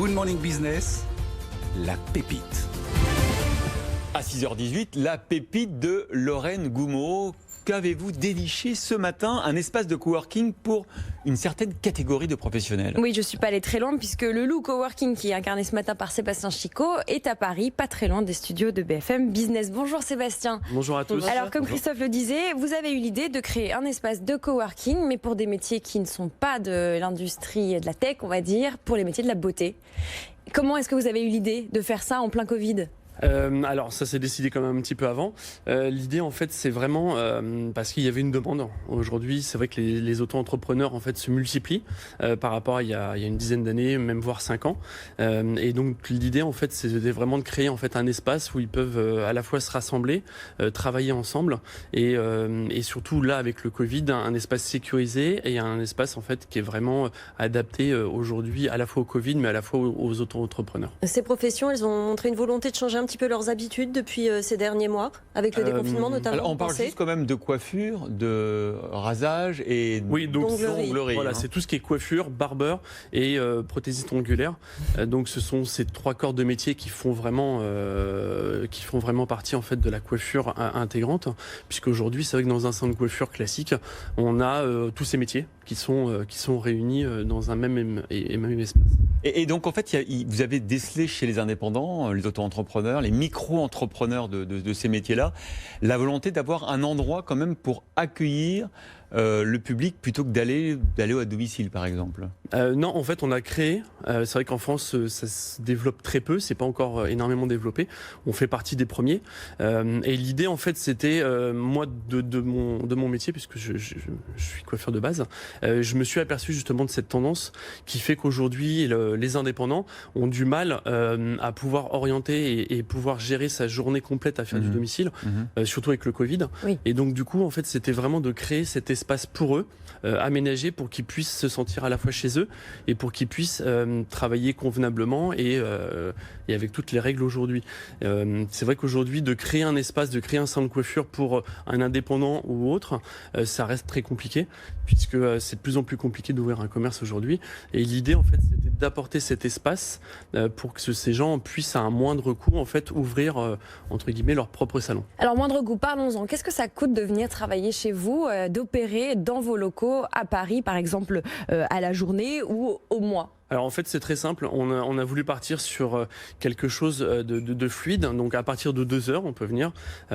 Good Morning Business, la pépite. À 6h18, la pépite de Lorraine Goumeau. Qu'avez-vous déniché ce matin? Un espace de coworking pour une certaine catégorie de professionnels. Oui, je ne suis pas allée très loin puisque le Lou Coworking qui est incarné ce matin par Sébastien Chicot est à Paris, pas très loin des studios de BFM Business. Bonjour Sébastien. Bonjour à tous. Alors comme Christophe le disait, vous avez eu l'idée de créer un espace de coworking mais pour des métiers qui ne sont pas de l'industrie et de la tech, on va dire, pour les métiers de la beauté. Comment est-ce que vous avez eu l'idée de faire ça en plein Covid ? Alors ça s'est décidé quand même un petit peu avant. L'idée en fait c'est vraiment parce qu'il y avait une demande. Aujourd'hui c'est vrai que les auto-entrepreneurs en fait se multiplient par rapport à il y a une dizaine d'années, même voire 5 ans. Et donc l'idée en fait c'était vraiment de créer en fait un espace où ils peuvent à la fois se rassembler, travailler ensemble et surtout là avec le Covid un espace sécurisé et un espace en fait qui est vraiment adapté aujourd'hui à la fois au Covid mais à la fois aux auto-entrepreneurs. Ces professions, elles ont montré une volonté de changer un petit peu leurs habitudes depuis ces derniers mois, avec le déconfinement notamment. Alors on parle juste quand même de coiffure, de rasage et d'onglerie. Voilà, c'est tout ce qui est coiffure, barbeur et prothésiste ongulaire. Donc ce sont ces 3 corps de métier qui font vraiment partie en fait de la coiffure intégrante, puisqu'aujourd'hui c'est vrai que dans un salon de coiffure classique, on a tous ces métiers qui sont réunis dans un même espace. Et donc en fait, vous avez décelé chez les indépendants, les auto-entrepreneurs, les micro-entrepreneurs de ces métiers-là, la volonté d'avoir un endroit quand même pour accueillir le public plutôt que d'aller à domicile par exemple. Non, en fait on a créé, c'est vrai qu'en France ça se développe très peu, c'est pas encore énormément développé, on fait partie des premiers et l'idée en fait c'était moi de mon métier puisque je suis coiffeur de base, je me suis aperçu justement de cette tendance qui fait qu'aujourd'hui les indépendants ont du mal à pouvoir orienter et pouvoir gérer sa journée complète à faire du domicile, surtout avec le Covid. Oui. Et donc du coup en fait c'était vraiment de créer cet espace pour eux, aménagé pour qu'ils puissent se sentir à la fois chez eux et pour qu'ils puissent travailler convenablement et avec toutes les règles aujourd'hui. C'est vrai qu'aujourd'hui de créer un espace, de créer un salon de coiffure pour un indépendant ou autre, ça reste très compliqué puisque c'est de plus en plus compliqué d'ouvrir un commerce aujourd'hui. Et l'idée en fait c'était d'apporter cet espace pour que ces gens puissent à un moindre coût en fait ouvrir entre guillemets leur propre salon. Alors moindre coût, parlons-en. Qu'est-ce que ça coûte de venir travailler chez vous, d'opérer dans vos locaux à Paris par exemple à la journée ou au mois ? Alors en fait c'est très simple, on a voulu partir sur quelque chose de fluide, donc à partir de 2 heures on peut venir,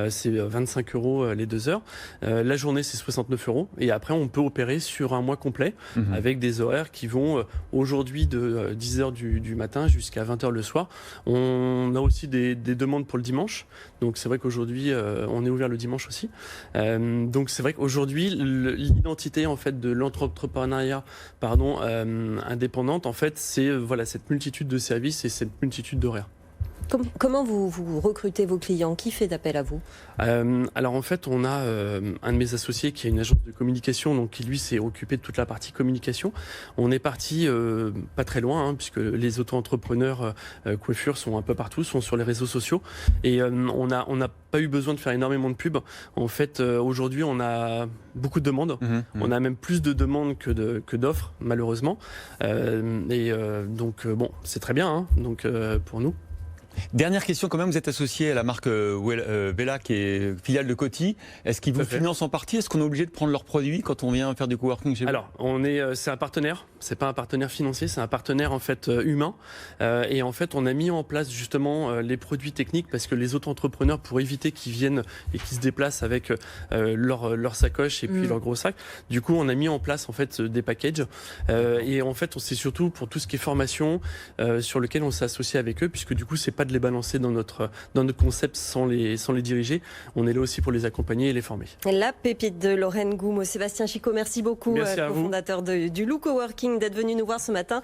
c'est 25 € les 2 heures, la journée c'est 69 € et après on peut opérer sur un mois complet avec des horaires qui vont aujourd'hui de 10 h du matin jusqu'à 20 h le soir. On a aussi des demandes pour le dimanche, donc c'est vrai qu'aujourd'hui on est ouvert le dimanche aussi, donc c'est vrai qu'aujourd'hui l'identité en fait de l'entrepreneuriat indépendante en fait, c'est voilà, cette multitude de services et cette multitude d'horaires. Comment vous recrutez vos clients? Qui fait d'appel à vous? Alors en fait, on a un de mes associés qui a une agence de communication, donc qui lui s'est occupé de toute la partie communication. On est parti pas très loin, puisque les auto-entrepreneurs coiffures sont un peu partout, sont sur les réseaux sociaux, et on n'a pas eu besoin de faire énormément de pub. En fait, aujourd'hui, on a beaucoup de demandes. On a même plus de demandes que d'offres, malheureusement. Donc bon, c'est très bien, donc pour nous. Dernière question quand même, vous êtes associé à la marque Vela qui est filiale de Coty. Est-ce qu'ils vous financent en partie? Est-ce qu'on est obligé de prendre leurs produits quand on vient faire du coworking chez vous? Alors, c'est un partenaire, c'est pas un partenaire financier, c'est un partenaire en fait humain. Et en fait, on a mis en place justement les produits techniques parce que les auto-entrepreneurs, pour éviter qu'ils viennent et qu'ils se déplacent avec leur sacoche et puis leur gros sac, du coup, on a mis en place en fait des packages. Et en fait, c'est surtout pour tout ce qui est formation sur lequel on s'est associé avec eux, puisque du coup, c'est pas de les balancer dans notre concept sans les diriger. On est là aussi pour les accompagner et les former. La pépite de Lorraine Goumeau. Sébastien Chicot, merci beaucoup, merci cofondateur du Lou Coworking, d'être venu nous voir ce matin.